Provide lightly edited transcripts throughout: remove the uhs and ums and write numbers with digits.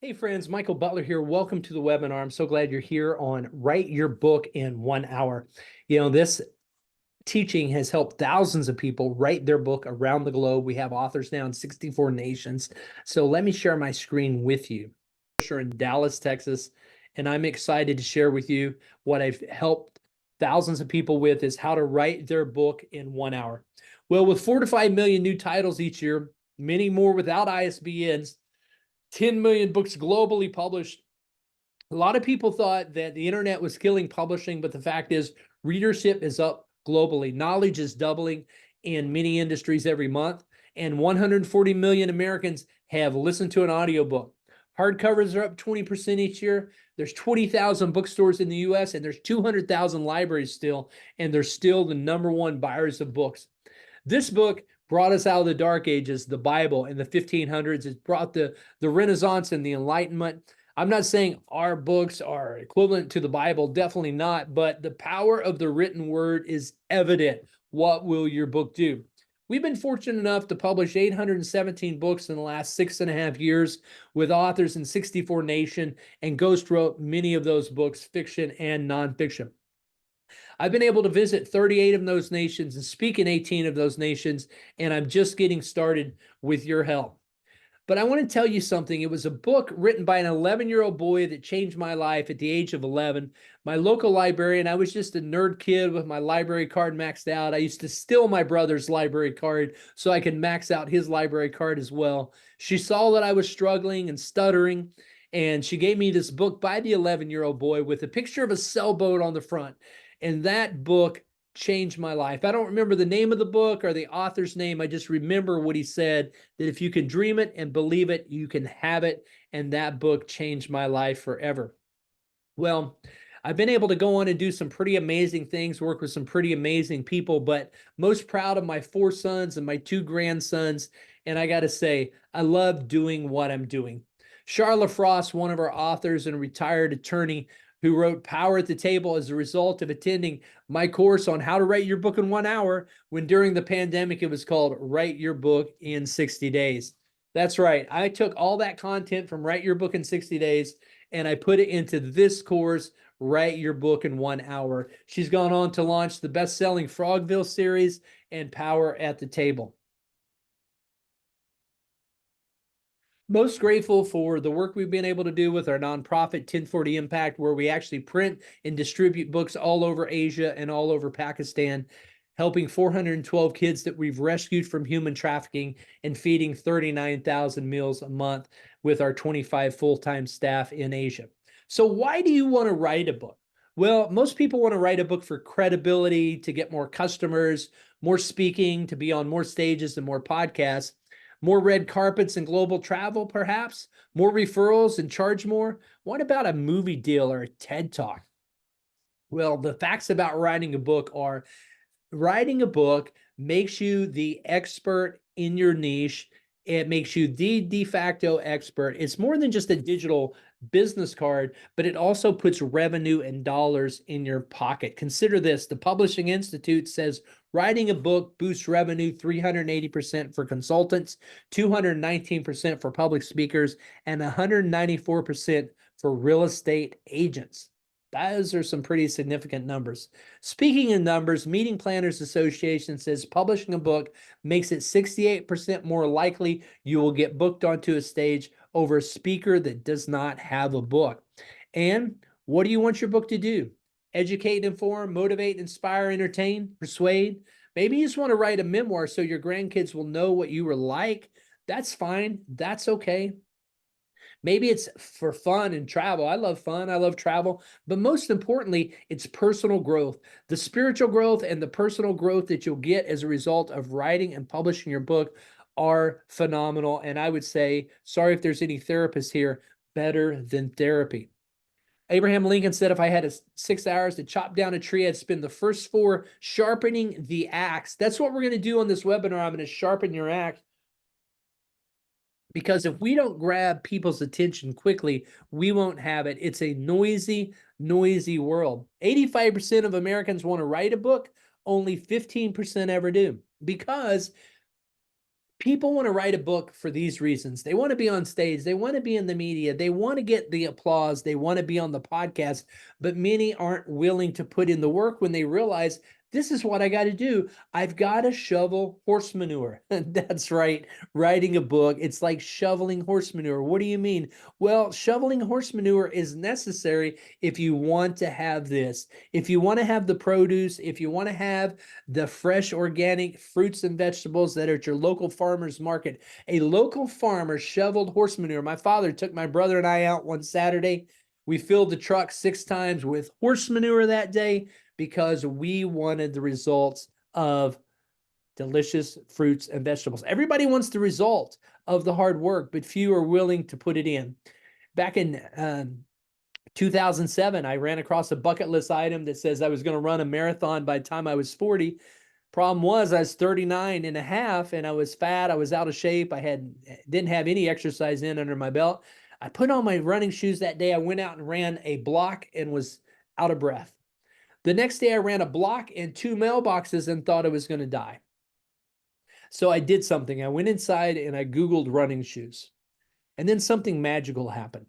Hey friends, Michael Butler here. Welcome to the webinar. I'm so glad you're here on Write Your Book in 1 Hour. This teaching has helped thousands of people write their book around the globe. We have authors now in 64 nations. So let me share my screen with you. We're in Dallas, Texas, and I'm excited to share with you what I've helped thousands of people with is how to write their book in 1 hour. Well, with 4 to 5 million new titles each year, many more without ISBNs, 10 million books globally published. A lot of people thought that the internet was killing publishing, but the fact is readership is up globally. Knowledge is doubling in many industries every month, and 140 million Americans have listened to an audiobook. Hardcovers are up 20% each year. There's 20,000 bookstores in the US, and there's 200,000 libraries still, and they're still the #1 buyers of books. This book brought us out of the dark ages, the Bible in the 1500s. It brought the Renaissance and the Enlightenment. I'm not saying our books are equivalent to the Bible, definitely not, but the power of the written word is evident. What will your book do? We've been fortunate enough to publish 817 books in the last 6.5 years with authors in 64 nations, and Ghost wrote many of those books, fiction and nonfiction. I've been able to visit 38 of those nations and speak in 18 of those nations, and I'm just getting started with your help. But I want to tell you something. It was a book written by an 11-year-old boy that changed my life at the age of 11. My local librarian, I was just a nerd kid with my library card maxed out. I used to steal my brother's library card so I could max out his library card as well. She saw that I was struggling and stuttering, and she gave me this book by the 11-year-old boy with a picture of a sailboat on the front. And that book changed my life. I don't remember the name of the book or the author's name. I just remember what he said, that if you can dream it and believe it, you can have it. And that book changed my life forever. Well, I've been able to go on and do some pretty amazing things, work with some pretty amazing people, but most proud of my 4 sons and my 2 grandsons. And I got to say, I love doing what I'm doing. Charlotte Frost, one of our authors and a retired attorney, who wrote Power at the Table as a result of attending my course on how to write your book in 1 hour, when during the pandemic it was called Write Your Book in 60 Days. That's right. I took all that content from Write Your Book in 60 Days and I put it into this course, Write Your Book in 1 hour. She's gone on to launch the best-selling Frogville series and Power at the Table. Most grateful for the work we've been able to do with our nonprofit 1040 Impact, where we actually print and distribute books all over Asia and all over Pakistan, helping 412 kids that we've rescued from human trafficking and feeding 39,000 meals a month with our 25 full-time staff in Asia. So why do you want to write a book? Well, most people want to write a book for credibility, to get more customers, more speaking, to be on more stages and more podcasts. More red carpets and global travel, perhaps? More referrals and charge more? What about a movie deal or a TED Talk? Well, the facts about writing a book are writing a book makes you the expert in your niche. It makes you the de facto expert. It's more than just a digital business card, but it also puts revenue and dollars in your pocket. Consider this. The Publishing Institute says writing a book boosts revenue 380% for consultants, 219% for public speakers, and 194% for real estate agents. Those are some pretty significant numbers. Speaking of numbers, Meeting Planners Association says publishing a book makes it 68% more likely you will get booked onto a stage over a speaker that does not have a book. And what do you want your book to do? Educate, inform, motivate, inspire, entertain, persuade? Maybe you just want to write a memoir so your grandkids will know what you were like. That's fine. That's okay. Maybe it's for fun and travel. I love fun. I love travel. But most importantly, it's personal growth. The spiritual growth and the personal growth that you'll get as a result of writing and publishing your book are phenomenal. And I would say, sorry if there's any therapists here, better than therapy. Abraham Lincoln said, if I had 6 hours to chop down a tree, I'd spend the first 4 sharpening the axe. That's what we're going to do on this webinar. I'm going to sharpen your axe. Because if we don't grab people's attention quickly, we won't have it. It's a noisy, noisy world. 85% of Americans want to write a book. Only 15% ever do. Because People want to write a book for these reasons. They want to be on stage. They want to be in the media. They want to get the applause. They want to be on the podcast, but many aren't willing to put in the work when they realize this is what I got to do. I've got to shovel horse manure. That's right. Writing a book, it's like shoveling horse manure. What do you mean? Well, shoveling horse manure is necessary if you want to have this. If you want to have the produce, if you want to have the fresh organic fruits and vegetables that are at your local farmer's market. A local farmer shoveled horse manure. My father took my brother and I out one Saturday. We filled the truck 6 times with horse manure that day because we wanted the results of delicious fruits and vegetables. Everybody wants the result of the hard work, but few are willing to put it in. Back in 2007, I ran across a bucket list item that says I was going to run a marathon by the time I was 40. Problem was I was 39 and a half and I was fat. I was out of shape. Didn't have any exercise in under my belt. I put on my running shoes that day. I went out and ran a block and was out of breath. The next day I ran a block and 2 mailboxes and thought I was going to die. So I did something. I went inside and I Googled running shoes. And then something magical happened.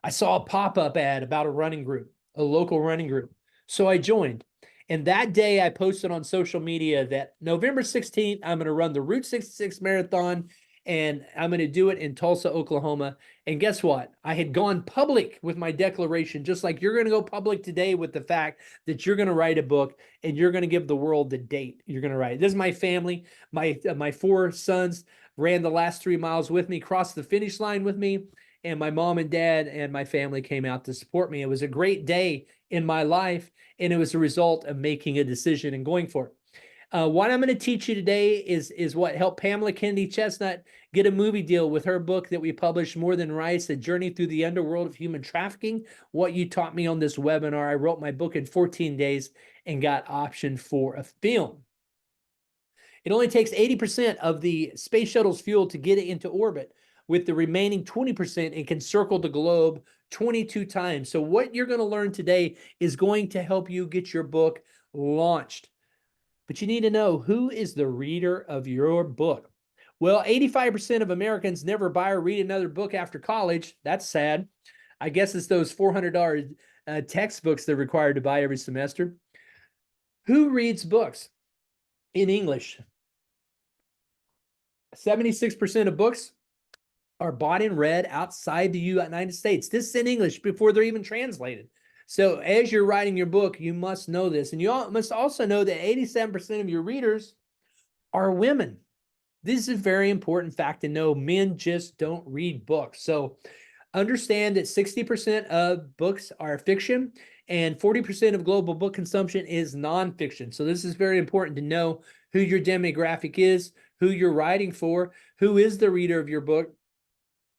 I saw a pop-up ad about a running group, a local running group. So I joined. And that day I posted on social media that November 16th, I'm going to run the Route 66 Marathon, and I'm going to do it in Tulsa, Oklahoma. And guess what? I had gone public with my declaration, just like you're going to go public today with the fact that you're going to write a book and you're going to give the world the date you're going to write. This is my family. My 4 sons ran the last 3 miles with me, crossed the finish line with me, and my mom and dad and my family came out to support me. It was a great day in my life, and it was a result of making a decision and going for it. What I'm going to teach you today is what helped Pamela Kennedy Chestnut get a movie deal with her book that we published, More Than Rice, A Journey Through the Underworld of Human Trafficking. What you taught me on this webinar. I wrote my book in 14 days and got optioned for a film. It only takes 80% of the space shuttle's fuel to get it into orbit. With the remaining 20%, it can circle the globe 22 times. So what you're going to learn today is going to help you get your book launched. But you need to know, who is the reader of your book? Well, 85% of Americans never buy or read another book after college. That's sad. I guess it's those $400 textbooks they're required to buy every semester. Who reads books in English? 76% of books are bought and read outside the United States. This is in English before they're even translated. So as you're writing your book, you must know this. And you must also know that 87% of your readers are women. This is a very important fact to know. Men just don't read books. So understand that 60% of books are fiction and 40% of global book consumption is nonfiction. So this is very important to know who your demographic is, who you're writing for, who is the reader of your book.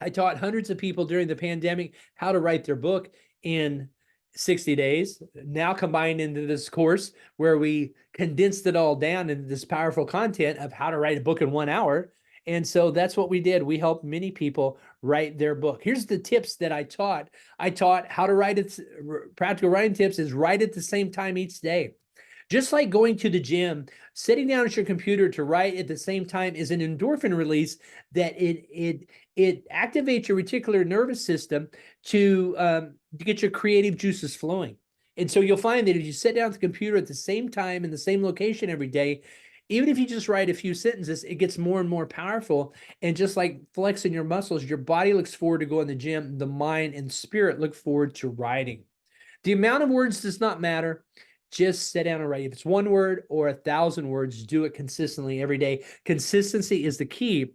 I taught hundreds of people during the pandemic how to write their book in 60 days, now combined into this course where we condensed it all down into this powerful content of how to write a book in 1 hour. And so that's what we did. We helped many people write their book. Here's the tips that I taught. I taught how to write it. Practical writing tips is write at the same time each day. Just like going to the gym, sitting down at your computer to write at the same time is an endorphin release that it activates your reticular nervous system to get your creative juices flowing. And so you'll find that if you sit down at the computer at the same time in the same location every day, even if you just write a few sentences, it gets more and more powerful. And just like flexing your muscles, your body looks forward to going to the gym, the mind and spirit look forward to writing. The amount of words does not matter. Just sit down and write. If it's 1 word or 1,000 words, do it consistently every day. Consistency is the key.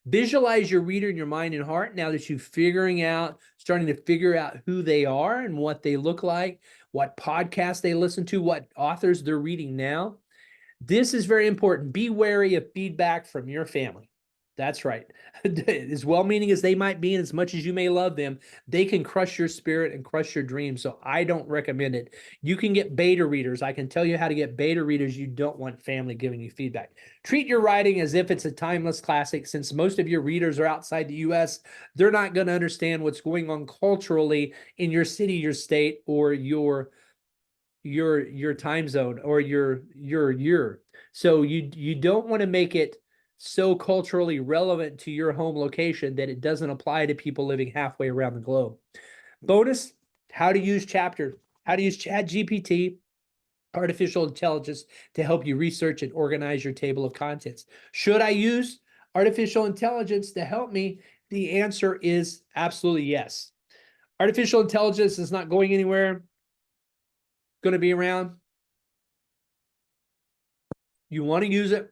Visualize your reader in your mind and heart now that you're starting to figure out who they are and what they look like, what podcasts they listen to, what authors they're reading now. This is very important. Be wary of feedback from your family. That's right. As well-meaning as they might be, and as much as you may love them, they can crush your spirit and crush your dreams. So I don't recommend it. You can get beta readers. I can tell you how to get beta readers. You don't want family giving you feedback. Treat your writing as if it's a timeless classic. Since most of your readers are outside the U.S., they're not going to understand what's going on culturally in your city, your state, or your time zone, or your year. So you don't want to make it so culturally relevant to your home location that it doesn't apply to people living halfway around the globe. Bonus, how to use Chat GPT, artificial intelligence, to help you research and organize your table of contents. Should I use artificial intelligence to help me? The answer is absolutely yes. Artificial intelligence is not going anywhere, going to be around. You want to use it.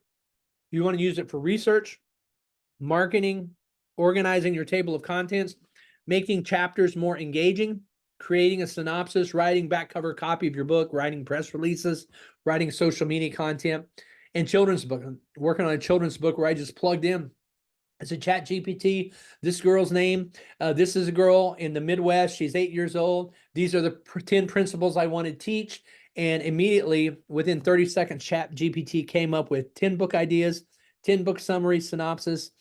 You want to use it for research, marketing, organizing your table of contents, making chapters more engaging, creating a synopsis, writing back cover copy of your book, writing press releases, writing social media content, and children's book. I'm working on a children's book where I just plugged in. It's a Chat GPT. This girl's name. This is a girl in the Midwest. She's 8 years old. These are the 10 principles I want to teach. And immediately, within 30 seconds, Chat GPT came up with 10 book ideas, 10 book summary, synopsis,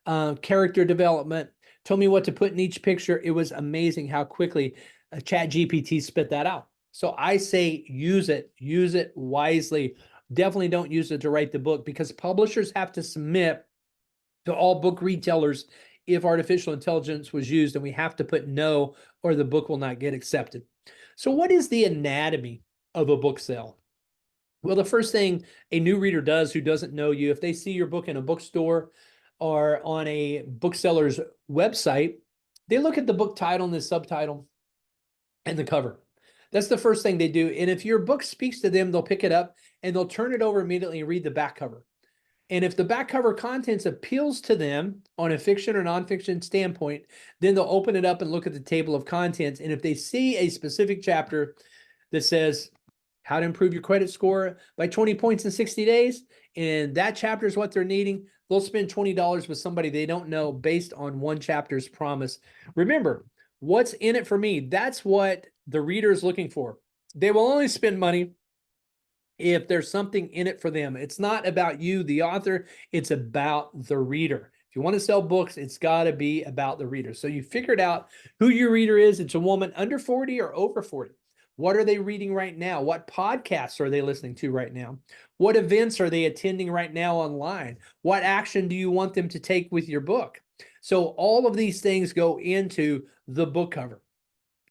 character development, told me what to put in each picture. It was amazing how quickly Chat GPT spit that out. So I say use it wisely. Definitely don't use it to write the book, because publishers have to submit to all book retailers if artificial intelligence was used, and we have to put no, or the book will not get accepted. So what is the anatomy of a book sale? Well, the first thing a new reader does who doesn't know you, if they see your book in a bookstore or on a bookseller's website, they look at the book title and the subtitle and the cover. That's the first thing they do. And if your book speaks to them, they'll pick it up and they'll turn it over immediately and read the back cover. And if the back cover contents appeals to them on a fiction or nonfiction standpoint, then they'll open it up and look at the table of contents. And if they see a specific chapter that says how to improve your credit score by 20 points in 60 days, and that chapter is what they're needing, they'll spend $20 with somebody they don't know based on one chapter's promise. Remember, what's in it for me? That's what the reader is looking for. They will only spend money if there's something in it for them. It's not about you, the author, it's about the reader. If you want to sell books, it's got to be about the reader. So you figured out who your reader is. It's a woman under 40 or over 40. What are they reading right now? What podcasts are they listening to right now? What events are they attending right now online? What action do you want them to take with your book? So all of these things go into the book cover.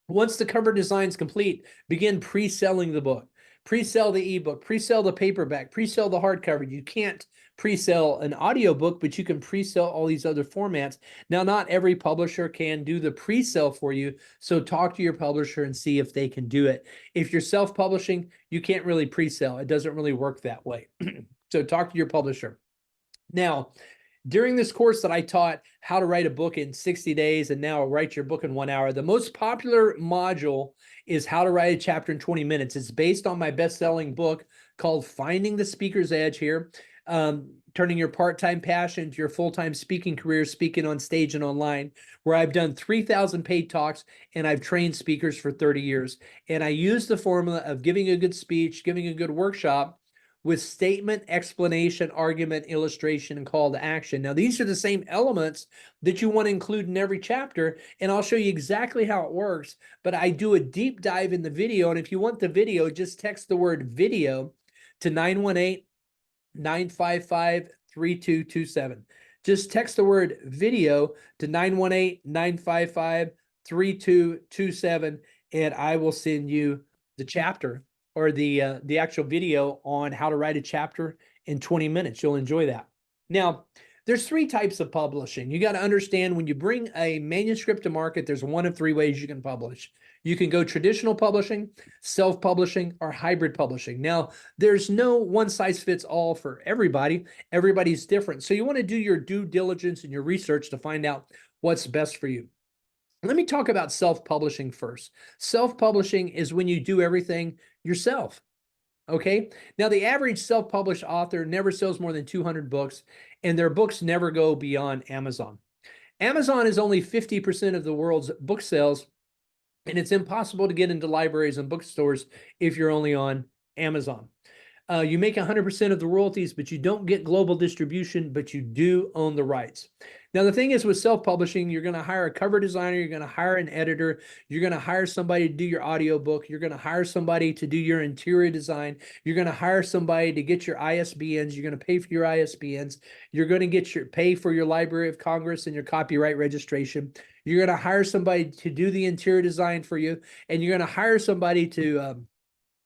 Once the cover design is complete, begin pre-selling the book. Pre-sell the ebook, pre-sell the paperback, pre-sell the hardcover. You can't pre-sell an audiobook, but you can pre-sell all these other formats. Now, not every publisher can do the pre-sell for you, so talk to your publisher and see if they can do it. If you're self-publishing, you can't really pre-sell. It doesn't really work that way. So talk to your publisher. Now, during this course that I taught how to write a book in 60 days and now write your book in 1 hour, the most popular module is how to write a chapter in 20 minutes. It's based on my best-selling book called Finding the Speaker's Edge here, turning your part-time passion into your full-time speaking career, speaking on stage and online, where I've done 3,000 paid talks and I've trained speakers for 30 years. And I use the formula of giving a good speech, giving a good workshop, with statement, explanation, argument, illustration, and call to action. Now, these are the same elements that you want to include in every chapter, and I'll show you exactly how it works, but I do a deep dive in the video, and if you want the video, just text the word video to 918-955-3227. Just text the word video to 918-955-3227, and I will send you the chapter or the actual video on how to write a chapter in 20 minutes. You'll enjoy that. Now, there's 3 types of publishing. You got to understand when you bring a manuscript to market, there's one of 3 ways you can publish. You can go traditional publishing, self-publishing, or hybrid publishing. Now, there's no one size fits all for everybody. Everybody's different. So you want to do your due diligence and your research to find out what's best for you. Let me talk about self-publishing first. Self-publishing is when you do everything yourself. Okay. Now, the average self-published author never sells more than 200 books, and their books never go beyond Amazon. Amazon is only 50% of the world's book sales, and it's impossible to get into libraries and bookstores if you're only on Amazon. You make 100% of the royalties, but you don't get global distribution, but you do own the rights. Now, the thing is with self-publishing, you're going to hire a cover designer, you're going to hire an editor, you're going to hire somebody to do your audiobook, you're going to hire somebody to do your interior design, you're going to hire somebody to get your ISBNs, you're going to pay for your ISBNs, you're going to get your pay for your Library of Congress and your copyright registration. You're going to hire somebody to do the interior design for you, and you're going to hire somebody to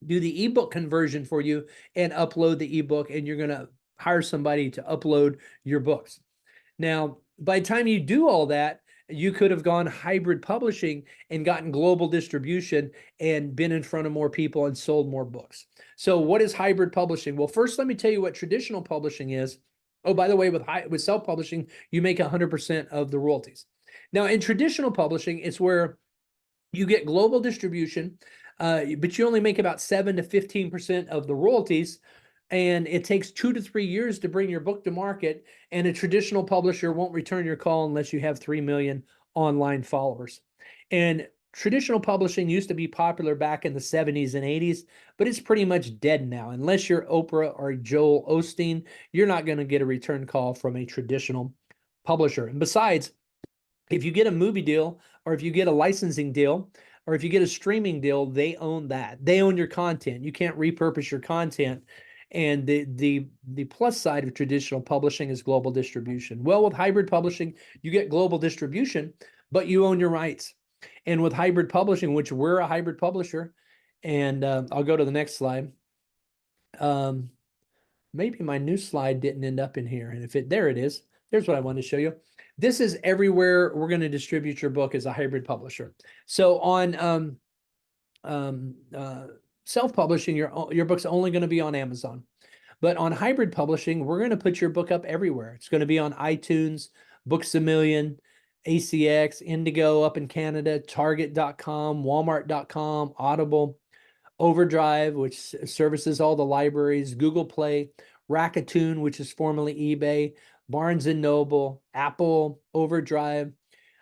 do the ebook conversion for you and upload the ebook, and you're going to hire somebody to upload your books. Now, by the time you do all that, you could have gone hybrid publishing and gotten global distribution and been in front of more people and sold more books. So what is hybrid publishing? Well, first, let me tell you what traditional publishing is. Oh, by the way, with self-publishing, you make 100% of the royalties. Now, in traditional publishing, it's where you get global distribution, but you only make about 7 to 15% of the royalties. And it takes 2 to 3 years to bring your book to market. And a traditional publisher won't return your call unless you have 3 million online followers. And traditional publishing used to be popular back in the 70s and 80s, but it's pretty much dead now. Unless you're Oprah or Joel Osteen, you're not going to get a return call from a traditional publisher. And besides, if you get a movie deal, or if you get a licensing deal, or if you get a streaming deal, they own that. They own your content. You can't repurpose your content. And the plus side of traditional publishing is global distribution. Well, with hybrid publishing, you get global distribution, but you own your rights. And with hybrid publishing, which we're a hybrid publisher, and I'll go to the next slide. Maybe my new slide didn't end up in here. And there it is. There's what I wanted to show you. This is everywhere we're going to distribute your book as a hybrid publisher. So on self-publishing, your book's only going to be on Amazon. But on hybrid publishing, we're going to put your book up everywhere. It's going to be on iTunes, Books A Million, ACX, Indigo up in Canada, Target.com, Walmart.com, Audible, Overdrive, which services all the libraries, Google Play, Rakuten, which is formerly eBay, Barnes and Noble, Apple, Overdrive,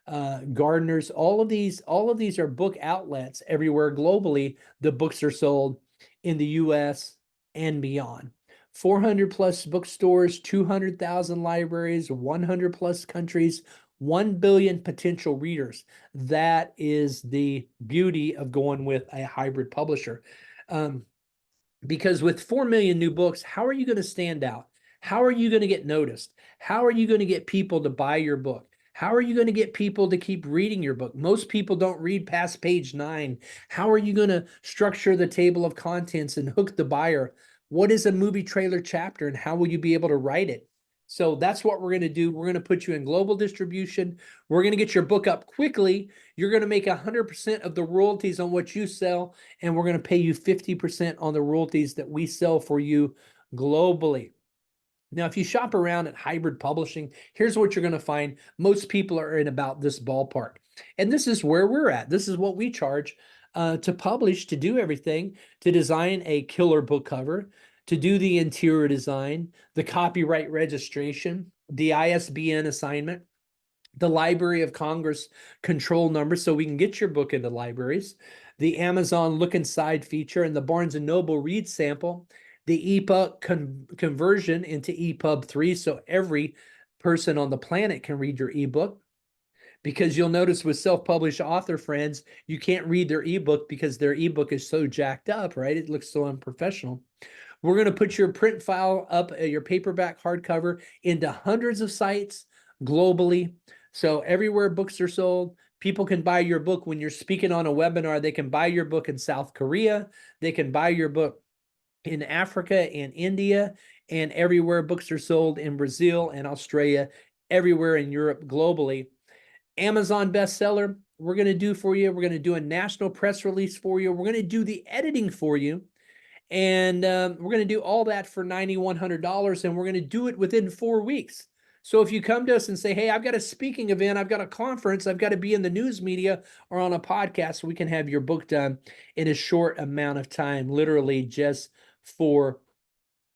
Gardeners. All of these are book outlets everywhere globally. The books are sold in the U.S. and beyond. 400 plus bookstores, 200,000 libraries, 100 plus countries, 1 billion potential readers. That is the beauty of going with a hybrid publisher. Because with 4 million new books, how are you going to stand out? How are you going to get noticed? How are you going to get people to buy your book? How are you going to get people to keep reading your book? Most people don't read past page 9. How are you going to structure the table of contents and hook the buyer? What is a movie trailer chapter, and how will you be able to write it? So that's what we're going to do. We're going to put you in global distribution. We're going to get your book up quickly. You're going to make 100% of the royalties on what you sell, and we're going to pay you 50% on the royalties that we sell for you globally. Now, if you shop around at hybrid publishing, here's what you're going to find. Most people are in about this ballpark. And this is where we're at. This is what we charge to publish, to do everything, to design a killer book cover, to do the interior design, the copyright registration, the ISBN assignment, the Library of Congress control number so we can get your book into libraries, the Amazon Look Inside feature, and the Barnes & Noble Read Sample, the EPUB conversion into EPUB 3 so every person on the planet can read your ebook. Because you'll notice with self-published author friends, you can't read their ebook because their ebook is so jacked up, right? It looks so unprofessional. We're going to put your print file up, your paperback hardcover, into hundreds of sites globally. So everywhere books are sold, people can buy your book. When you're speaking on a webinar, they can buy your book in South Korea. They can buy your book in Africa and India, and everywhere books are sold in Brazil and Australia, everywhere in Europe globally. Amazon bestseller, we're going to do for you. We're going to do a national press release for you. We're going to do the editing for you. And we're going to do all that for $9,100, and we're going to do it within 4 weeks. So if you come to us and say, hey, I've got a speaking event, I've got a conference, I've got to be in the news media or on a podcast, we can have your book done in a short amount of time, literally just 4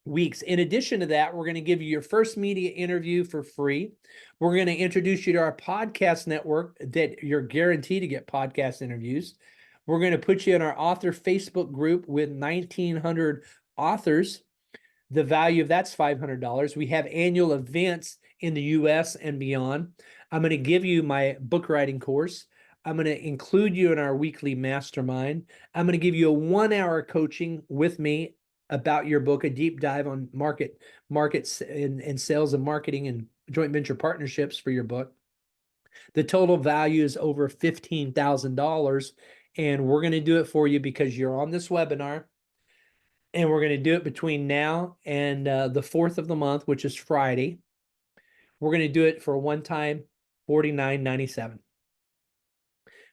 weeks. In addition to that, we're going to give you your first media interview for free. We're going to introduce you to our podcast network that you're guaranteed to get podcast interviews. We're going to put you in our author Facebook group with 1,900 authors. The value of that's $500. We have annual events in the US and beyond. I'm going to give you my book writing course. I'm going to include you in our weekly mastermind. I'm going to give you a 1 hour coaching with me about your book, a deep dive on markets and sales and marketing and joint venture partnerships for your book. The total value is over $15,000. And we're going to do it for you because you're on this webinar. And we're going to do it between now and the 4th of the month, which is Friday. We're going to do it for a one-time $49.97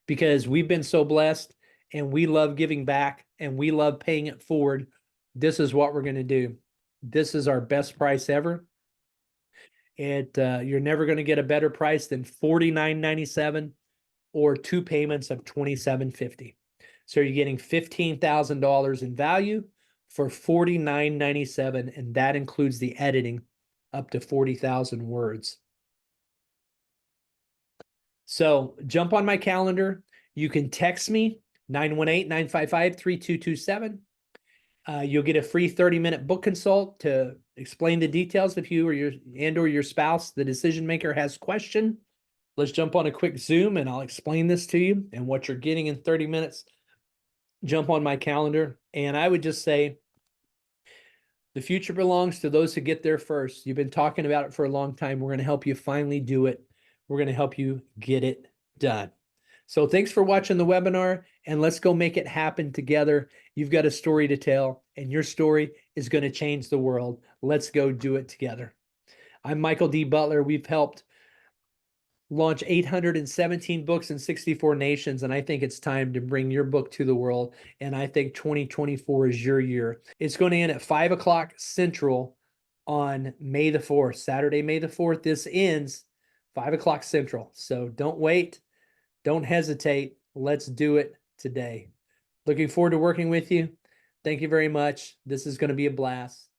because we've been so blessed and we love giving back and we love paying it forward. This is what we're going to do. This is our best price ever. You're never going to get a better price than $49.97 or 2 payments of $27.50. So you're getting $15,000 in value for $49.97, and that includes the editing up to 40,000 words. So jump on my calendar. You can text me 918-955-3227. You'll get a free 30-minute book consult to explain the details if you or your spouse, the decision maker, has question. Let's jump on a quick Zoom and I'll explain this to you and what you're getting in 30 minutes. Jump on my calendar. And I would just say, the future belongs to those who get there first. You've been talking about it for a long time. We're going to help you finally do it. We're going to help you get it done. So thanks for watching the webinar, and let's go make it happen together. You've got a story to tell, and your story is going to change the world. Let's go do it together. I'm Michael D. Butler. We've helped launch 817 books in 64 nations, and I think it's time to bring your book to the world, and I think 2024 is your year. It's going to end at 5 o'clock Central on May the 4th, Saturday, May the 4th. This ends 5 o'clock Central, so don't wait. Don't hesitate. Let's do it today. Looking forward to working with you. Thank you very much. This is going to be a blast.